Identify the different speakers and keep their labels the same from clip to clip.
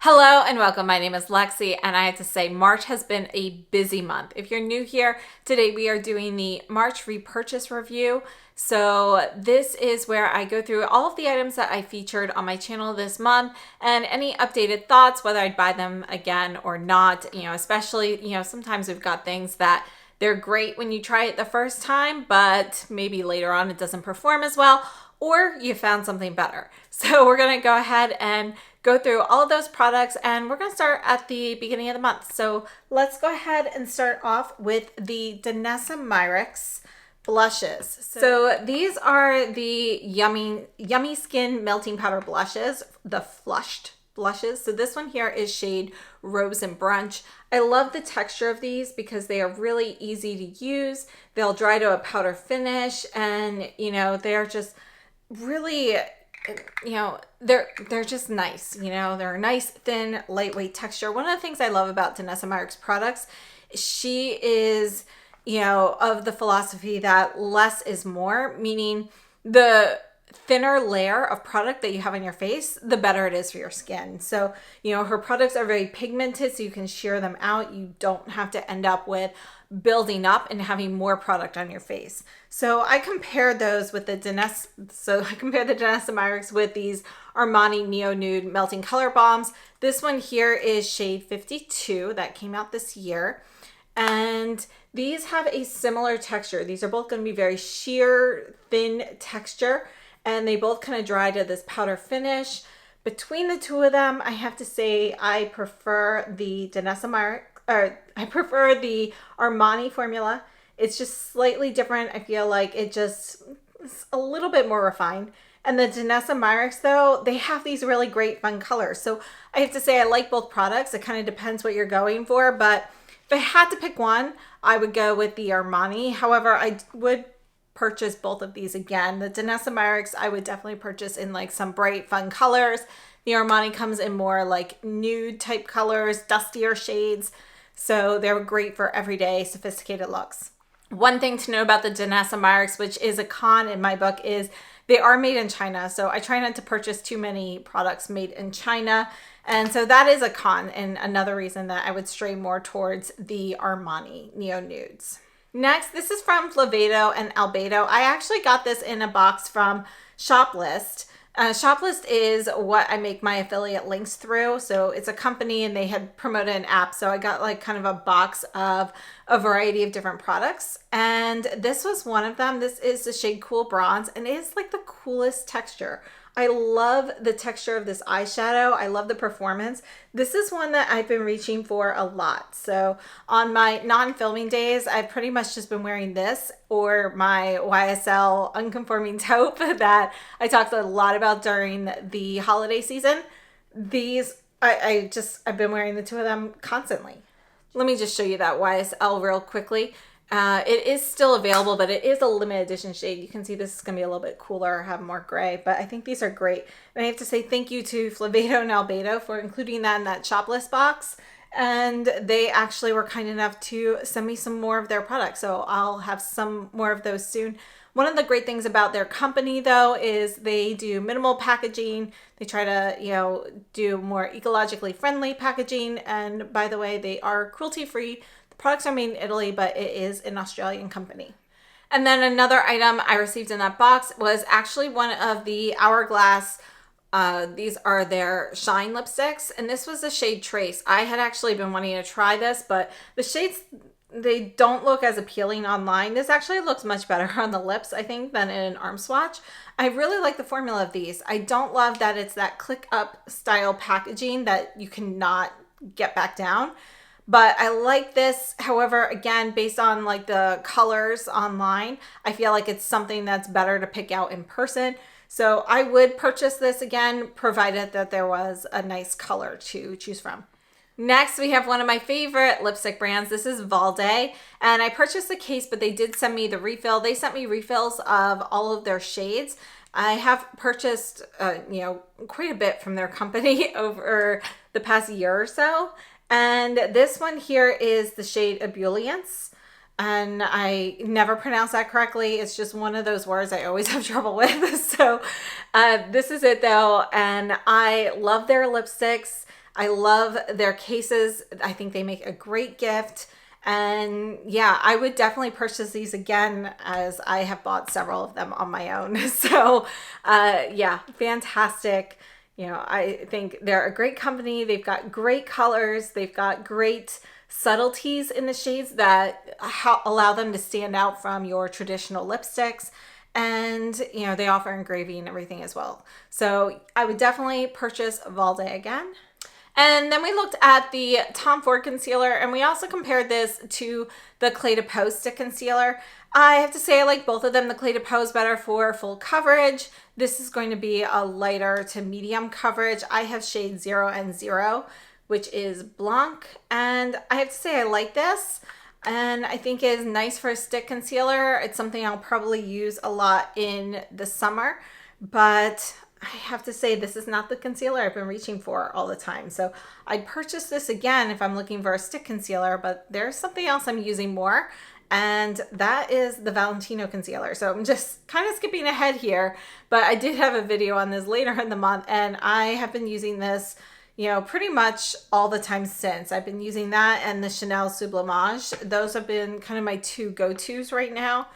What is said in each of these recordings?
Speaker 1: Hello and welcome. My name is Lexi, and I have to say March has been a busy month. If you're new here, today we are doing the March repurchase review. So this is where I go through all of the items that I featured on my channel this month and any updated thoughts, whether I'd buy them again or not. Especially, sometimes we've got things that they're great when you try it the first time, but maybe later on it doesn't perform as well, or you found something better. So we're going to go ahead and go through all of those products, and we're going to start at the beginning of the month. So let's go ahead and start off with the Danessa Myricks blushes. So these are the Yummy Skin Melting Powder blushes, the flushed blushes. So this one here is shade Rose and Brunch. I love the texture of these because they are really easy to use. They'll dry to a powder finish, and they're just really, they're just nice. They're a nice, thin, lightweight texture. One of the things I love about Danessa Myricks products, she is, of the philosophy that less is more, meaning the thinner layer of product that you have on your face, the better it is for your skin. So, her products are very pigmented, so you can sheer them out. You don't have to end up with building up and having more product on your face. So I compared those with the Danessa Myricks with these Armani Neo Nude Melting Color Bombs. This one here is shade 52 that came out this year. And these have a similar texture. These are both going to be very sheer, thin texture, and they both kind of dry to this powder finish. Between the two of them, I have to say I prefer the Danessa Myricks, or I prefer the Armani formula. It's just slightly different. I feel like it's a little bit more refined. And the Danessa Myricks, though, they have these really great fun colors. So I have to say I like both products. It kind of depends what you're going for, but if I had to pick one, I would go with the Armani. However, I would purchase both of these again. The Danessa Myricks, I would definitely purchase in like some bright, fun colors. The Armani comes in more like nude type colors, dustier shades. So they're great for everyday sophisticated looks. One thing to know about the Danessa Myricks, which is a con in my book, is they are made in China. So I try not to purchase too many products made in China. And so that is a con, and another reason that I would stray more towards the Armani Neo Nudes. Next, this is from Flavato and Albedo. I actually got this in a box from Shoplist. Shoplist is what I make my affiliate links through. So it's a company, and they had promoted an app. So I got like kind of a box of a variety of different products. And this was one of them. This is the shade Cool Bronze, and it is like the coolest texture. I love the texture of this eyeshadow. I love the performance. This is one that I've been reaching for a lot. So on my non-filming days, I've pretty much just been wearing this or my YSL unconforming taupe that I talked a lot about during the holiday season. These, I've been wearing the two of them constantly. Let me just show you that YSL real quickly. It is still available, but it is a limited edition shade. You can see this is going to be a little bit cooler, have more gray, but I think these are great. And I have to say thank you to Flavato and Albedo for including that in that Shoplist box. And they actually were kind enough to send me some more of their products. So I'll have some more of those soon. One of the great things about their company, though, is they do minimal packaging. They try to, do more ecologically friendly packaging. And by the way, they are cruelty-free. Products are made in Italy, but it is an Australian company. And then another item I received in that box was actually one of the Hourglass. These are their Shine lipsticks, and this was the shade Trace. I had actually been wanting to try this, but the shades, they don't look as appealing online. This actually looks much better on the lips, I think, than in an arm swatch. I really like the formula of these. I don't love that it's that click up style packaging that you cannot get back down. But I like this. However, again, based on like the colors online, I feel like it's something that's better to pick out in person. So I would purchase this again, provided that there was a nice color to choose from. Next, we have one of my favorite lipstick brands. This is Valde, and I purchased the case, but they did send me the refill. They sent me refills of all of their shades. I have purchased, quite a bit from their company over the past year or so. And this one here is the shade Ebullience. And I never pronounce that correctly. It's just one of those words I always have trouble with. So this is it though. And I love their lipsticks. I love their cases. I think they make a great gift. And yeah, I would definitely purchase these again, as I have bought several of them on my own. So yeah, fantastic. You know, I think they're a great company. They've got great colors. They've got great subtleties in the shades that allow them to stand out from your traditional lipsticks. And, you know, they offer engraving and everything as well. So I would definitely purchase Valde again. And then we looked at the Tom Ford concealer, and we also compared this to the Cle de Peau stick concealer. I have to say I like both of them. The Cle de Peau is better for full coverage. This is going to be a lighter to medium coverage. I have shade 0 and 0, which is Blanc, and I have to say I like this, and I think it is nice for a stick concealer. It's something I'll probably use a lot in the summer, but I have to say this is not the concealer I've been reaching for all the time. So I'd purchase this again if I'm looking for a stick concealer, but there's something else I'm using more, and that is the Valentino concealer. So I'm just kind of skipping ahead here, but I did have a video on this later in the month, and I have been using this, you know, pretty much all the time since. I've been using that and the Chanel Sublimage. Those have been kind of my two go-tos right now.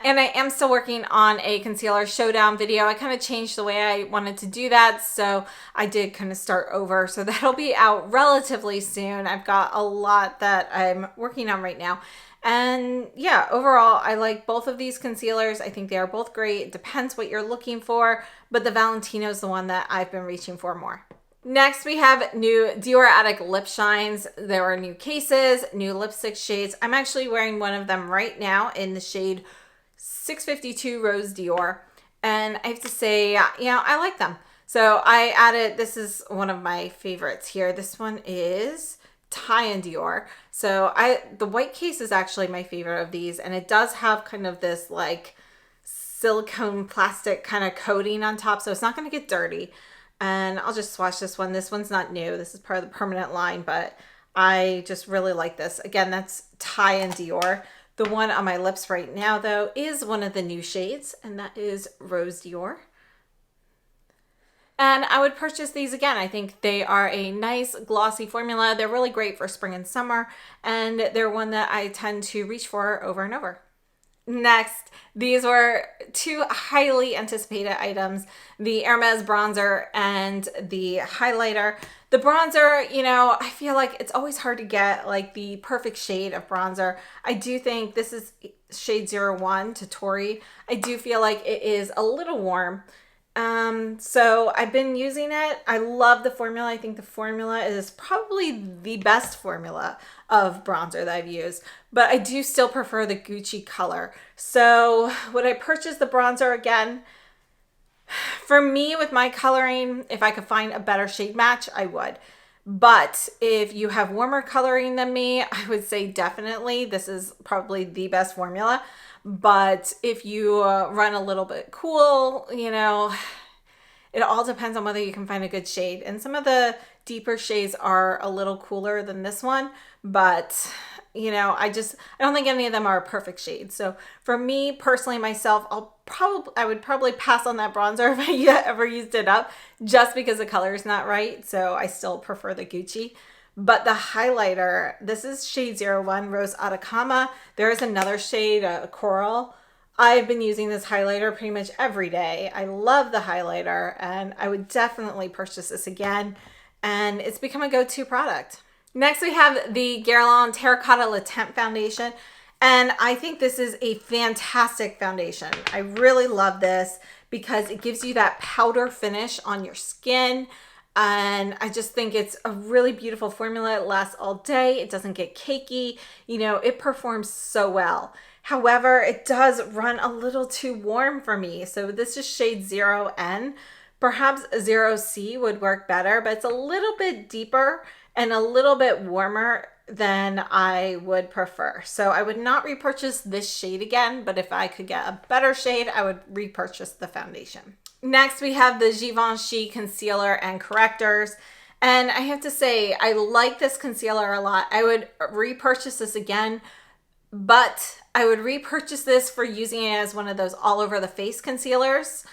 Speaker 1: And I am still working on a concealer showdown video. I kind of changed the way I wanted to do that, so I did kind of start over. So that'll be out relatively soon. I've got a lot that I'm working on right now. And yeah, overall, I like both of these concealers. I think they are both great. It depends what you're looking for, but the Valentino is the one that I've been reaching for more. Next, we have new Dior Addict lip shines. There are new cases, new lipstick shades. I'm actually wearing one of them right now in the shade 652 Rose Dior, and I have to say, you know, I like them. So I added, this is one of my favorites here. This one is Tie and Dior. So the white case is actually my favorite of these, and it does have kind of this like silicone plastic kind of coating on top, so it's not going to get dirty. And I'll just swatch this one. This one's not new. This is part of the permanent line, but I just really like this. Again, that's Tie and Dior. The one on my lips right now, though, is one of the new shades, and that is Rose Dior. And I would purchase these again. I think they are a nice glossy formula. They're really great for spring and summer, and they're one that I tend to reach for over and over. Next, these were two highly anticipated items, the Hermes bronzer and the highlighter. The bronzer, you know, I feel like it's always hard to get like the perfect shade of bronzer. I do think this is shade 01 to Tori. I do feel like it is a little warm. So I've been using it. I love the formula. I think the formula is probably the best formula of bronzer that I've used, but I do still prefer the Gucci color. So would I purchase the bronzer again? For me, with my coloring, if I could find a better shade match, I would. But if you have warmer coloring than me, I would say definitely this is probably the best formula. But if you run a little bit cool, you know, it all depends on whether you can find a good shade. And some of the deeper shades are a little cooler than this one, but you know, I don't think any of them are a perfect shade. So for me personally, myself, I would probably pass on that bronzer if I ever used it up, just because the color is not right. So I still prefer the Gucci. But the highlighter, this is shade 01, Rose Atacama. There is another shade, Coral. I've been using this highlighter pretty much every day. I love the highlighter, and I would definitely purchase this again. And it's become a go-to product. Next, we have the Guerlain Terracotta Le Teint Foundation. And I think this is a fantastic foundation. I really love this because it gives you that powder finish on your skin. And I just think it's a really beautiful formula. It lasts all day. It doesn't get cakey. You know, it performs so well. However, it does run a little too warm for me. So this is shade 0N. Perhaps 0C would work better, but it's a little bit deeper and a little bit warmer than I would prefer. So I would not repurchase this shade again, but if I could get a better shade, I would repurchase the foundation. Next, we have the Givenchy concealer and correctors. And I have to say, I like this concealer a lot. I would repurchase this again, but I would repurchase this for using it as one of those all over the face concealers.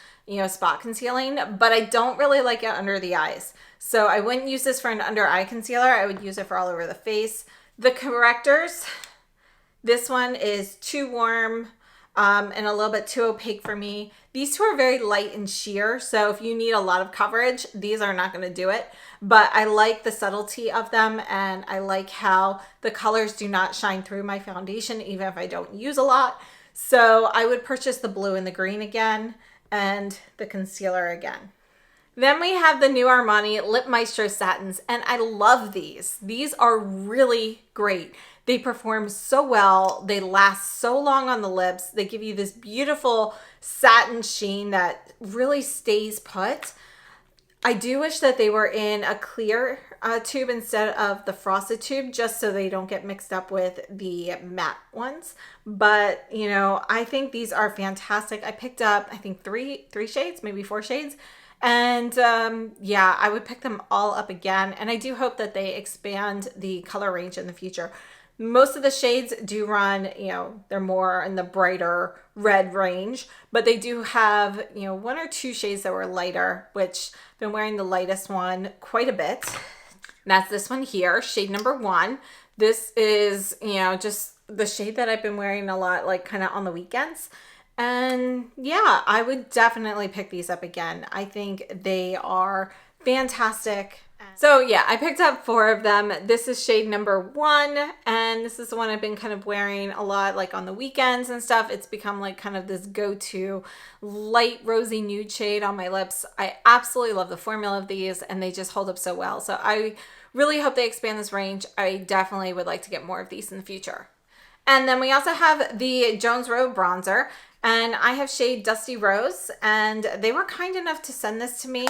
Speaker 1: spot concealing, but I don't really like it under the eyes. So I wouldn't use this for an under eye concealer. I would use it for all over the face. The correctors, this one is too warm and a little bit too opaque for me. These two are very light and sheer, so if you need a lot of coverage, these are not going to do it. But I like the subtlety of them, and I like how the colors do not shine through my foundation, even if I don't use a lot. So I would purchase the blue and the green again, and the concealer again. Then we have the new Armani Lip Maestro Satins, and I love these. These are really great. They perform so well. They last so long on the lips. They give you this beautiful satin sheen that really stays put. I do wish that they were in a clear tube instead of the frosted tube, just so they don't get mixed up with the matte ones. But, I think these are fantastic. I picked up, I think three shades, maybe 4 shades. And yeah, I would pick them all up again. And I do hope that they expand the color range in the future. Most of the shades do run, they're more in the brighter red range, but they do have, 1 or 2 shades that were lighter, which I've been wearing the lightest one quite a bit. And that's this one here, shade number 1. This is, just the shade that I've been wearing a lot, like kind of on the weekends. And yeah, I would definitely pick these up again. I think they are fantastic. So yeah, I picked up 4 of them. This is shade number 1, and this is the one I've been kind of wearing a lot, like on the weekends and stuff. It's become like kind of this go-to light rosy nude shade on my lips. I absolutely love the formula of these, and they just hold up so well. So I really hope they expand this range. I definitely would like to get more of these in the future. And then we also have the Jones Road bronzer, and I have shade Dusty Rose, and they were kind enough to send this to me.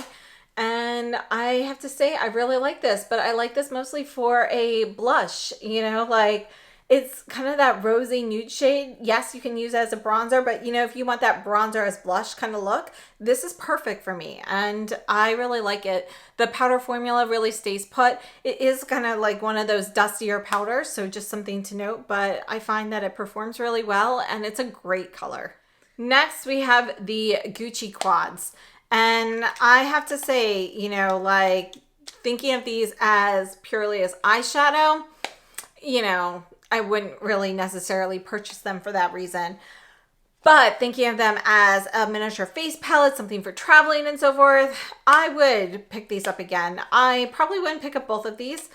Speaker 1: And I have to say, I really like this, but I like this mostly for a blush, like it's kind of that rosy nude shade. Yes, you can use it as a bronzer, but if you want that bronzer as blush kind of look, this is perfect for me. And I really like it. The powder formula really stays put. It is kind of like one of those dustier powders, so just something to note, but I find that it performs really well and it's a great color. Next, we have the Gucci Quads. And I have to say, like thinking of these as purely as eyeshadow, I wouldn't really necessarily purchase them for that reason. But thinking of them as a miniature face palette, something for traveling and so forth, I would pick these up again. I probably wouldn't pick up both of these.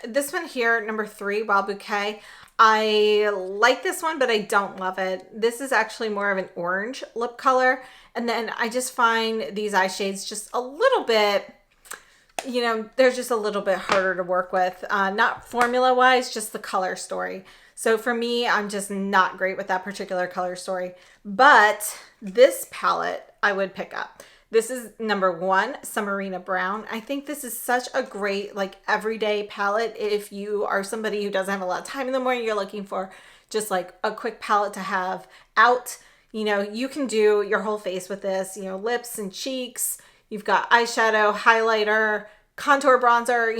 Speaker 1: This one here, number 3, Wild Bouquet, I like this one, but I don't love it. This is actually more of an orange lip color. And then I just find these eye shades just a little bit, they're just a little bit harder to work with. Not formula-wise, just the color story. So for me, I'm just not great with that particular color story. But this palette I would pick up. This is number 1, Summerina Brown. I think this is such a great, like, everyday palette. If you are somebody who doesn't have a lot of time in the morning, you're looking for just like a quick palette to have out. You can do your whole face with this, lips and cheeks. You've got eyeshadow, highlighter, contour bronzer,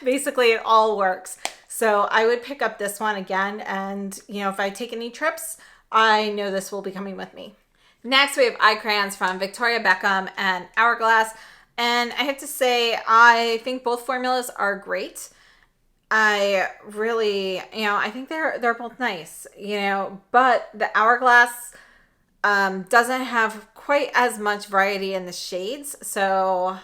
Speaker 1: basically it all works. So I would pick up this one again. And, if I take any trips, I know this will be coming with me. Next, we have eye crayons from Victoria Beckham and Hourglass. And I have to say, I think both formulas are great. I really, I think they're both nice, but the Hourglass doesn't have quite as much variety in the shades. So,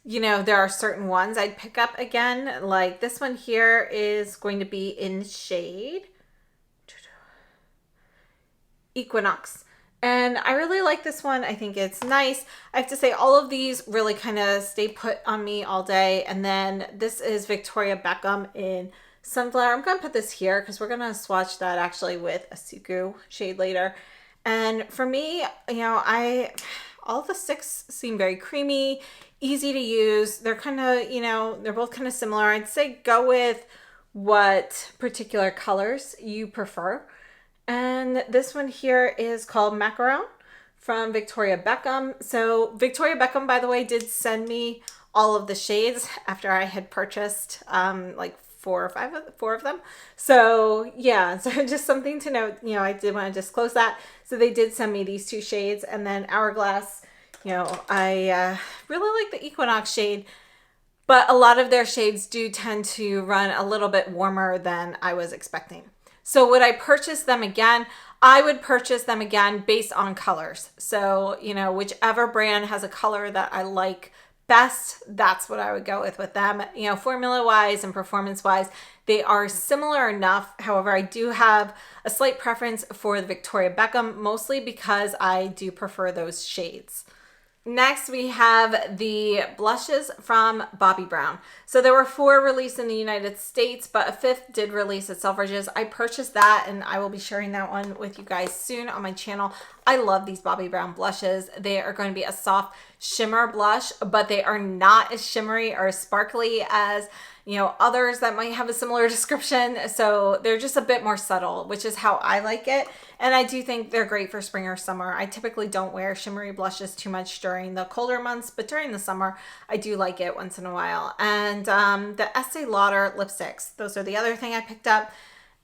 Speaker 1: there are certain ones I'd pick up again. Like this one here is going to be in shade Equinox. And I really like this one. I think it's nice. I have to say all of these really kind of stay put on me all day. And then this is Victoria Beckham in Sunflower. I'm going to put this here because we're going to swatch that actually with a Suku shade later. And for me, all the 6 seem very creamy, easy to use. They're kind of, they're both kind of similar. I'd say go with what particular colors you prefer. And this one here is called Macaron from Victoria Beckham. So Victoria Beckham, by the way, did send me all of the shades after I had purchased like four of them. So yeah, so just something to note, you know, I did want to disclose that. So they did send me these 2 shades, and then Hourglass, you know, I really like the Equinox shade, but a lot of their shades do tend to run a little bit warmer than I was expecting. So would I purchase them again? I would purchase them again based on colors. So, you know, whichever brand has a color that I like best, that's what I would go with them. You know, formula wise and performance wise, they are similar enough. However, I do have a slight preference for the Victoria Beckham, mostly because I do prefer those shades. Next, we have the blushes from Bobbi Brown. So there were 4 released in the United States, but a 5th did release at Selfridges. I purchased that, and I will be sharing that one with you guys soon on my channel. I love these Bobbi Brown blushes. They are going to be a soft shimmer blush, but they are not as shimmery or sparkly as, you know, others that might have a similar description. So they're just a bit more subtle, which is how I like it. And I do think they're great for spring or summer. I typically don't wear shimmery blushes too much during the colder months, but during the summer, I do like it once in a while. And the Estee Lauder lipsticks, those are the other thing I picked up.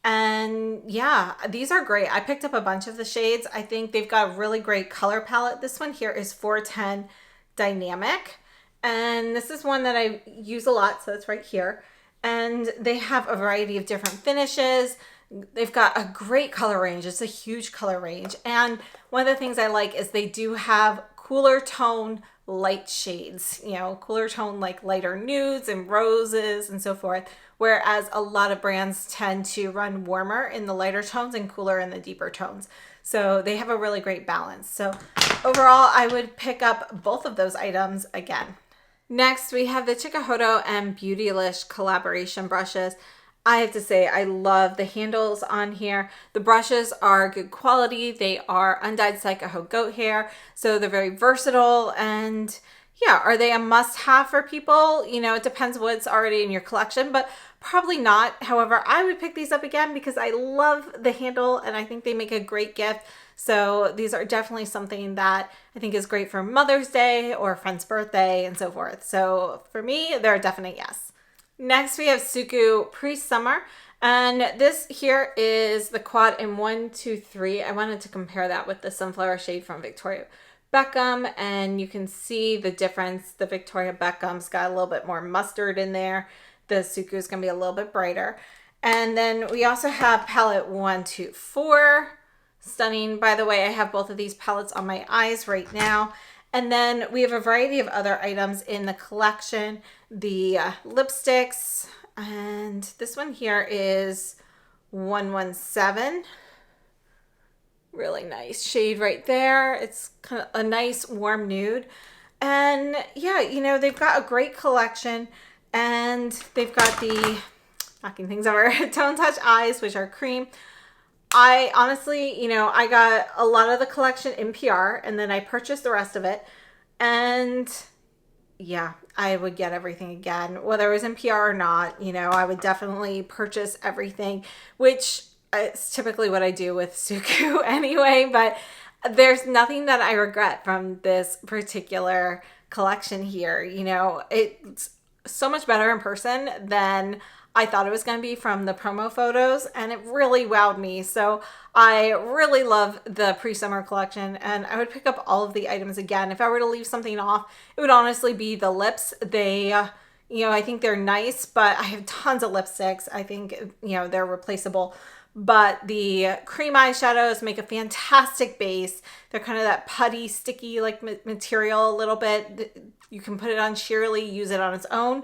Speaker 1: And yeah, these are great. I picked up a bunch of the shades. I think they've got a really great color palette. This one here is 410 Dynamic. And this is one that I use a lot, so it's right here. And they have a variety of different finishes. They've got a great color range. It's a huge color range. And one of the things I like is they do have cooler tone light shades, you know, cooler tone like lighter nudes and roses and so forth. Whereas a lot of brands tend to run warmer in the lighter tones and cooler in the deeper tones. So they have a really great balance. So overall, I would pick up both of those items again. Next, we have the Chikuhodo and Beautylish collaboration brushes. I have to say, I love the handles on here. The brushes are good quality. They are undyed Psycho goat hair, so they're very versatile. And yeah, are they a must-have for people? You know, it depends what's already in your collection, but probably not. However, I would pick these up again because I love the handle and I think they make a great gift. So these are definitely something that I think is great for Mother's Day or a friend's birthday and so forth. So for me, they're a definite yes. Next, we have Suku Pre-Summer. And this here is the quad in 1, 2, 3. I wanted to compare that with the Sunflower shade from Victoria Beckham. And you can see the difference. The Victoria Beckham's got a little bit more mustard in there. The Suku is going to be a little bit brighter. And then we also have palette 1, 2, 4. Stunning. By the way, I have both of these palettes on my eyes right now. And then we have a variety of other items in the collection. The lipsticks, and this one here is 117. Really nice shade right there. It's kind of a nice warm nude. And yeah, you know, they've got a great collection, and they've got the, knocking things over, Tone Touch Eyes, which are cream. I honestly, you know, I got a lot of the collection in PR and then I purchased the rest of it. And yeah, I would get everything again, whether it was in PR or not. You know, I would definitely purchase everything, which is typically what I do with Suku anyway. But there's nothing that I regret from this particular collection here. You know, it's so much better in person than I thought it was going to be from the promo photos, and it really wowed me. So I really love the pre-summer collection, and I would pick up all of the items again. If I were to leave something off, it would honestly be the lips. They, you know, I think they're nice, but I have tons of lipsticks. I think, you know, they're replaceable. But the cream eyeshadows make a fantastic base. They're kind of that putty, sticky like material a little bit. You can put it on sheerly, use it on its own.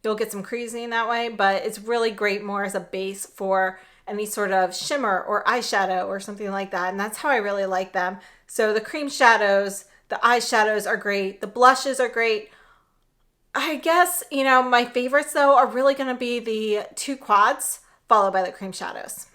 Speaker 1: You'll get some creasing that way, but it's really great more as a base for any sort of shimmer or eyeshadow or something like that. And that's how I really like them. So the cream shadows, the eyeshadows are great. The blushes are great. I guess, you know, my favorites though are really going to be the 2 quads followed by the cream shadows.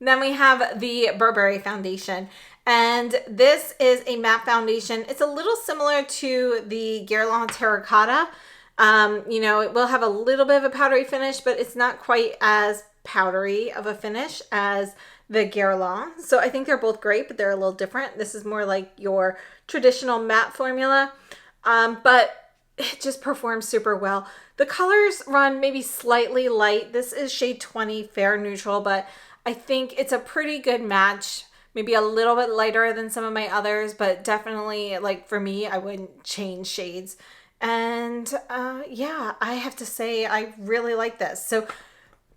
Speaker 1: Then we have the Burberry foundation. And this is a matte foundation. It's a little similar to the Guerlain Terracotta. You know, it will have a little bit of a powdery finish, but it's not quite as powdery of a finish as the Guerlain. So I think they're both great, but they're a little different. This is more like your traditional matte formula. But it just performs super well. The colors run maybe slightly light. This is shade 20, Fair Neutral, but I think it's a pretty good match. Maybe a little bit lighter than some of my others, but definitely, like, for me, I wouldn't change shades. And yeah, I have to say I really like this. So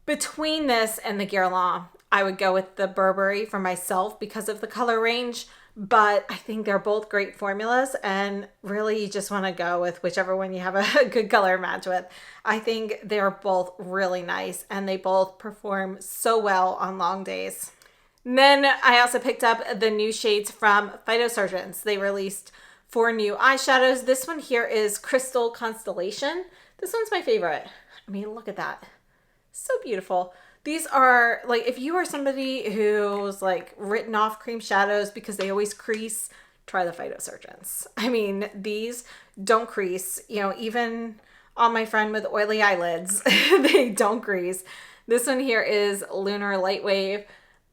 Speaker 1: between this and the Guerlain, I would go with the Burberry for myself because of the color range. But I think they're both great formulas, and really you just want to go with whichever one you have a good color match with. I think they're both really nice, and they both perform so well on long days. And then I also picked up the new shades from Phytosurgeons. They released 4 new eyeshadows. This one here is Crystal Constellation. This one's my favorite. I mean, look at that. So beautiful. These are, like, if you are somebody who's like written off cream shadows because they always crease, try the Phytosurgeons. I mean, these don't crease. You know, even on my friend with oily eyelids, they don't crease. This one here is Lunar Light Wave.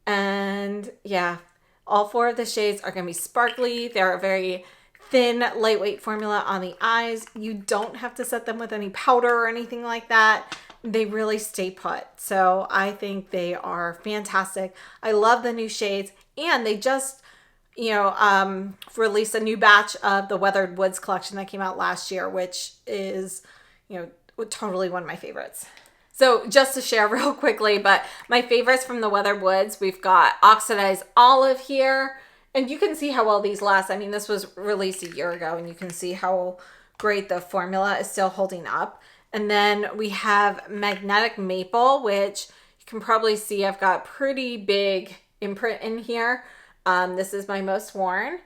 Speaker 1: And yeah, all 4 of the shades are going to be sparkly. They're a very thin, lightweight formula on the eyes. You don't have to set them with any powder or anything like that. They really stay put. So I think they are fantastic. I love the new shades, and they just, released a new batch of the Weathered Woods collection that came out last year, which is, totally one of my favorites. So just to share real quickly, but my favorites from the Weathered Woods, we've got Oxidized Olive here, and you can see how well these last. I mean, this was released a year ago, and you can see how great the formula is still holding up. And then we have Magnetic Maple, which you can probably see I've got pretty big imprint in here. This is my most worn.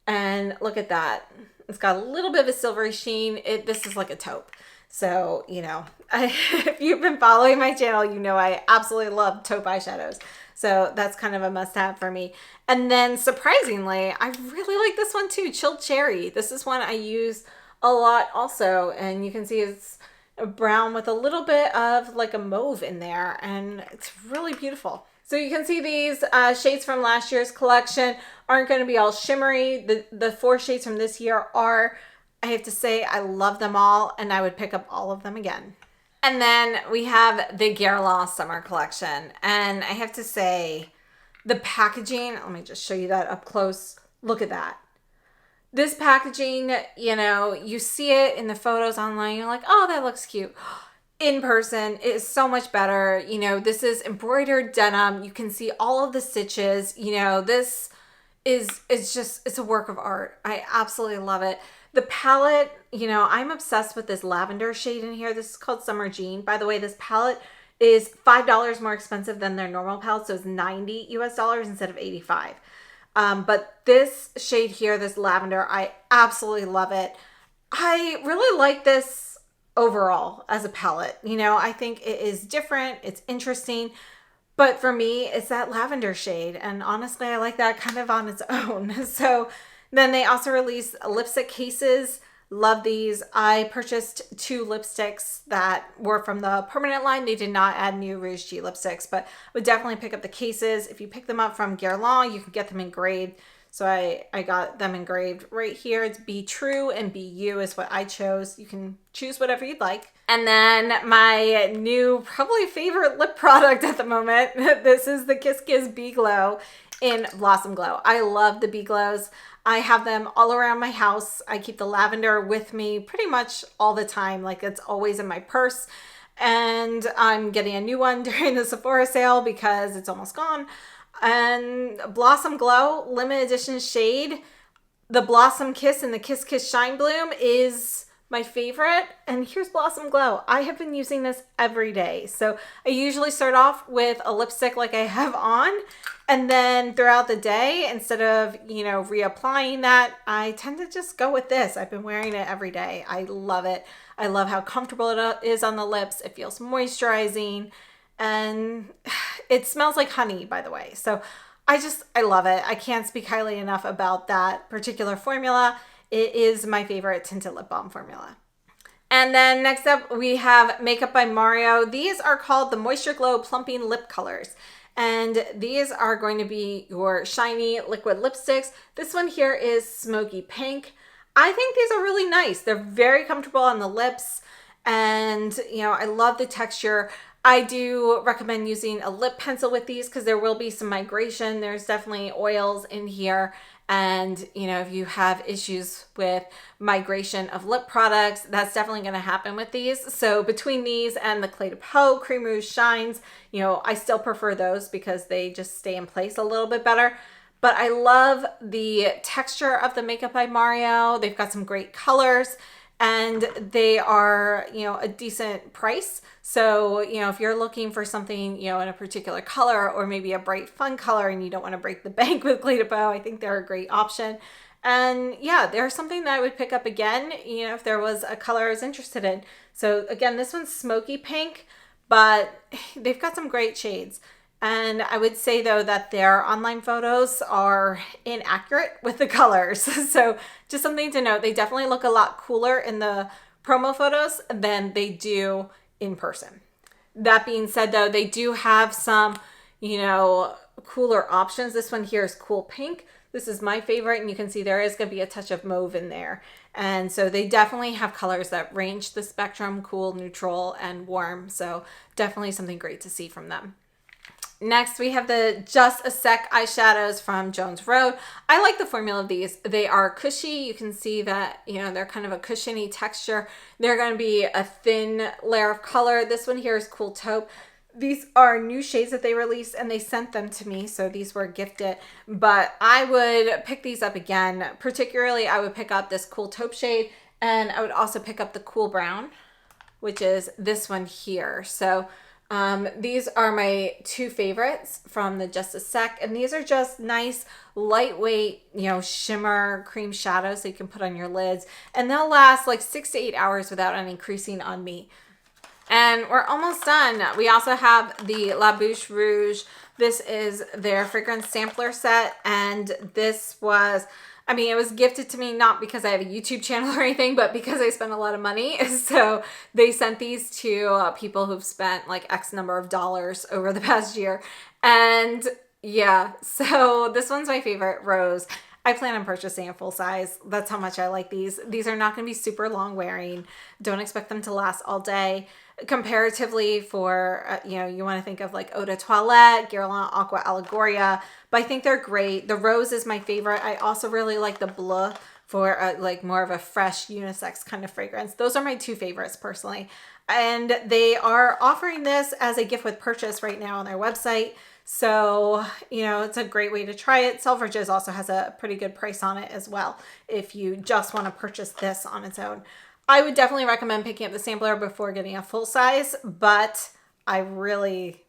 Speaker 1: And look at that. It's got a little bit of a silvery sheen. This is like a taupe. So, if you've been following my channel, you know I absolutely love taupe eyeshadows. So that's kind of a must-have for me. And then surprisingly, I really like this one too, Chilled Cherry. This is one I use a lot also. And you can see it's a brown with a little bit of like a mauve in there, and it's really beautiful. So you can see these shades from last year's collection aren't going to be all shimmery. The 4 shades from this year are. I have to say I love them all, and I would pick up all of them again. And then we have the Guerlain Summer Collection, and I have to say the packaging, let me just show you that up close. Look at that. This packaging, you see it in the photos online. You're like, oh, that looks cute. In person, it is so much better. This is embroidered denim. You can see all of the stitches. This it's a work of art. I absolutely love it. The palette, I'm obsessed with this lavender shade in here. This is called Summer Jean. By the way, this palette is $5 more expensive than their normal palette. So it's $90 US instead of 85. But this shade here, this lavender, I absolutely love it. I really like this overall as a palette. I think it is different. It's interesting. But for me, it's that lavender shade. And honestly, I like that kind of on its own. So then they also released lipstick cases. Love these. I purchased 2 lipsticks that were from the permanent line. They did not add new Rouge G lipsticks, but would definitely pick up the cases. If you pick them up from Guerlain, you can get them engraved. So I got them engraved right here. It's Be True and Be You is what I chose. You can choose whatever you'd like. And then my new, probably favorite lip product at the moment. This is the Kiss Kiss Bee Glow in Blossom Glow. I love the Bee Glows. I have them all around my house. I keep the lavender with me pretty much all the time. Like, it's always in my purse. And I'm getting a new one during the Sephora sale because it's almost gone. And Blossom Glow limited edition shade, the Blossom Kiss and the Kiss Kiss Shine Bloom is my favorite. And here's Blossom Glow. I have been using this every day. So I usually start off with a lipstick like I have on, and then throughout the day, instead of, reapplying that, I tend to just go with this. I've been wearing it every day. I love it. I love how comfortable it is on the lips. It feels moisturizing, and it smells like honey, by the way. So I love it. I can't speak highly enough about that particular formula. It is my favorite tinted lip balm formula. And then next up, we have Makeup by Mario. These are called the Moisture Glow Plumping Lip Colors. And these are going to be your shiny liquid lipsticks. This one here is Smoky Pink. I think these are really nice. They're very comfortable on the lips, and you know, I love the texture. I do recommend using a lip pencil with these because there will be some migration. There's definitely oils in here. And, you know, if you have issues with migration of lip products, that's definitely going to happen with these. So between these and the Cle de Peau Cream Rouge Shines, you know, I still prefer those because they just stay in place a little bit better. But I love the texture of the Makeup by Mario. They've got some great colors, and they are, you know, a decent price. So, you know, if you're looking for something, you know, in a particular color or maybe a bright fun color and you don't want to break the bank with Cle de Peau, I think they're a great option. And yeah, they're something that I would pick up again, you know, if there was a color I was interested in. So again, this one's smoky pink, but they've got some great shades. And I would say, though, that their online photos are inaccurate with the colors. So just something to note, they definitely look a lot cooler in the promo photos than they do in person. That being said, though, they do have some, you know, cooler options. This one here is cool pink. This is my favorite, and you can see there is going to be a touch of mauve in there. And so they definitely have colors that range the spectrum, cool, neutral, and warm. So definitely something great to see from them. Next, we have the Just a Sec eyeshadows from Jones Road. I like the formula of these. They are cushy. You can see that, you know, they're kind of a cushiony texture. They're going to be a thin layer of color. This one here is Cool Taupe. These are new shades that they released, and they sent them to me, so these were gifted. But I would pick these up again. Particularly, I would pick up this Cool Taupe shade, and I would also pick up the Cool Brown, which is this one here. So these are my two favorites from the Just a Sec, and these are just nice, lightweight, you know, shimmer cream shadows that you can put on your lids, and they'll last like 6 to 8 hours without any creasing on me. And we're almost done. We also have the La Bouche Rouge. This is their fragrance sampler set, and this was, I mean, it was gifted to me not because I have a YouTube channel or anything, but because I spent a lot of money. So they sent these to people who've spent like X number of dollars over the past year. And yeah, so this one's my favorite, Rose. I plan on purchasing a full size. That's how much I like these. These are not going to be super long wearing. Don't expect them to last all day. Comparatively for, you know, you want to think of like Eau de Toilette, Guerlain Aqua Allegoria, but I think they're great. The Rose is my favorite. I also really like the Bleu for like more of a fresh unisex kind of fragrance. Those are my two favorites personally. And they are offering this as a gift with purchase right now on their website. So, you know, it's a great way to try it. Selfridges also has a pretty good price on it as well if you just want to purchase this on its own. I would definitely recommend picking up the sampler before getting a full size, but I really,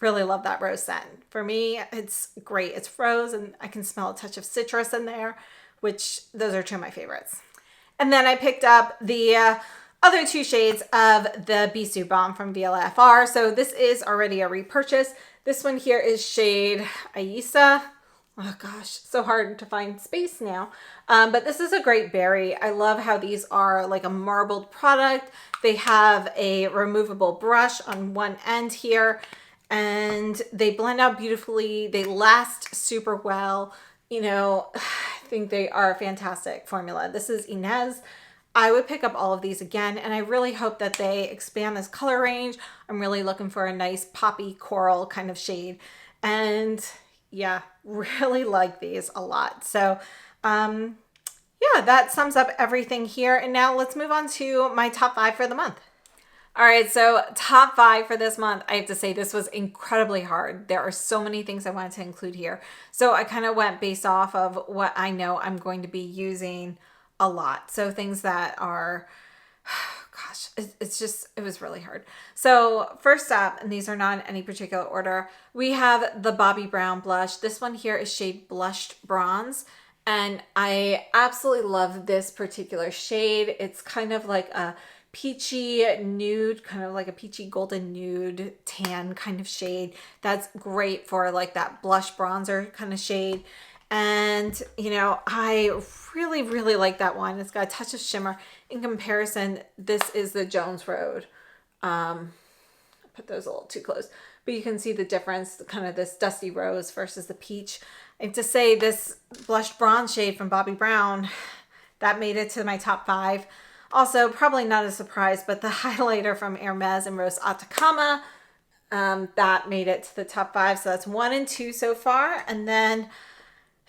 Speaker 1: really love that Rose scent. For me, it's great. It's Rose, and I can smell a touch of citrus in there, which those are two of my favorites. And then I picked up the other two shades of the Bisou Balm from VLFR. So this is already a repurchase. This one here is shade Aisa. Oh gosh, so hard to find space now. But this is a great berry. I love how these are like a marbled product. They have a removable brush on one end here, and they blend out beautifully. They last super well. You know, I think they are a fantastic formula. This is Inez. I would pick up all of these again, and I really hope that they expand this color range. I'm really looking for a nice poppy coral kind of shade. And yeah, really like these a lot. So yeah, that sums up everything here. And now let's move on to my top 5 for the month. All right, so top 5 for this month. I have to say this was incredibly hard. There are so many things I wanted to include here. So I kind of went based off of what I know I'm going to be using a lot. So things that are, gosh, it was really hard. So first up, and these are not in any particular order, we have the Bobbi Brown blush. This one here is shade Blushed Bronze. And I absolutely love this particular shade. It's kind of like a peachy nude, kind of like a peachy golden nude tan kind of shade. That's great for like that blush bronzer kind of shade. And, you know, I really, really like that one. It's got a touch of shimmer. In comparison, this is the Jones Road. I put those a little too close, but you can see the difference, kind of this dusty rose versus the peach. And to say this blush bronze shade from Bobbi Brown, that made it to my top 5. Also, probably not a surprise, but the highlighter from Hermes and Rose Atacama, that made it to the top 5. So that's 1 and 2 so far. And then,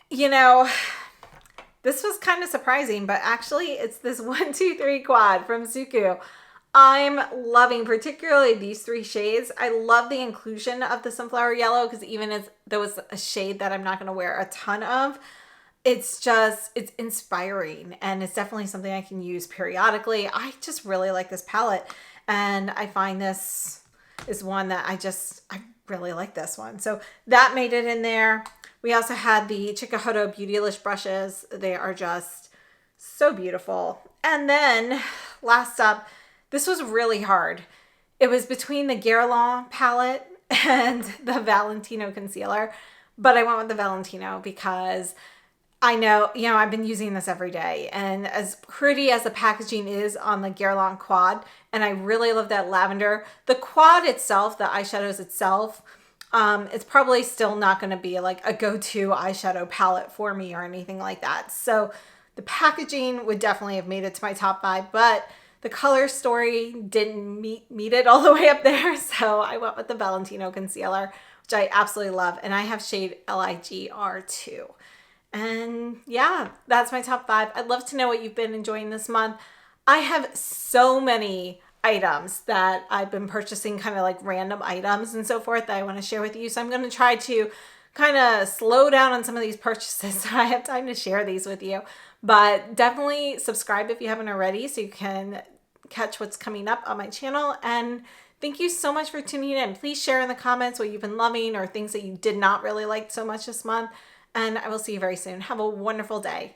Speaker 1: you know, this was kind of surprising, but actually it's this 1, 2, 3 quad from Suku. I'm loving particularly these 3 shades. I love the inclusion of the sunflower yellow because even if there was a shade that I'm not going to wear a ton of, it's inspiring and it's definitely something I can use periodically. I just really like this palette and I find this is one that I really like this one. So that made it in there. We also had the Chikuhodo Beautylish brushes. They are just so beautiful. And then last up, this was really hard. It was between the Guerlain palette and the Valentino concealer, but I went with the Valentino because I know, you know, I've been using this every day, and as pretty as the packaging is on the Guerlain quad, and I really love that lavender, the quad itself, the eyeshadows itself, it's probably still not going to be like a go-to eyeshadow palette for me or anything like that. So the packaging would definitely have made it to my top 5, but the color story didn't meet it all the way up there. So I went with the Valentino concealer, which I absolutely love. And I have shade LIGR2. And yeah, that's my top 5. I'd love to know what you've been enjoying this month. I have so many items that I've been purchasing, kind of like random items and so forth, that I want to share with you. So I'm going to try to kind of slow down on some of these purchases so I have time to share these with you. But definitely subscribe if you haven't already so you can catch what's coming up on my channel. And thank you so much for tuning in. Please share in the comments what you've been loving or things that you did not really like so much this month. And I will see you very soon. Have a wonderful day.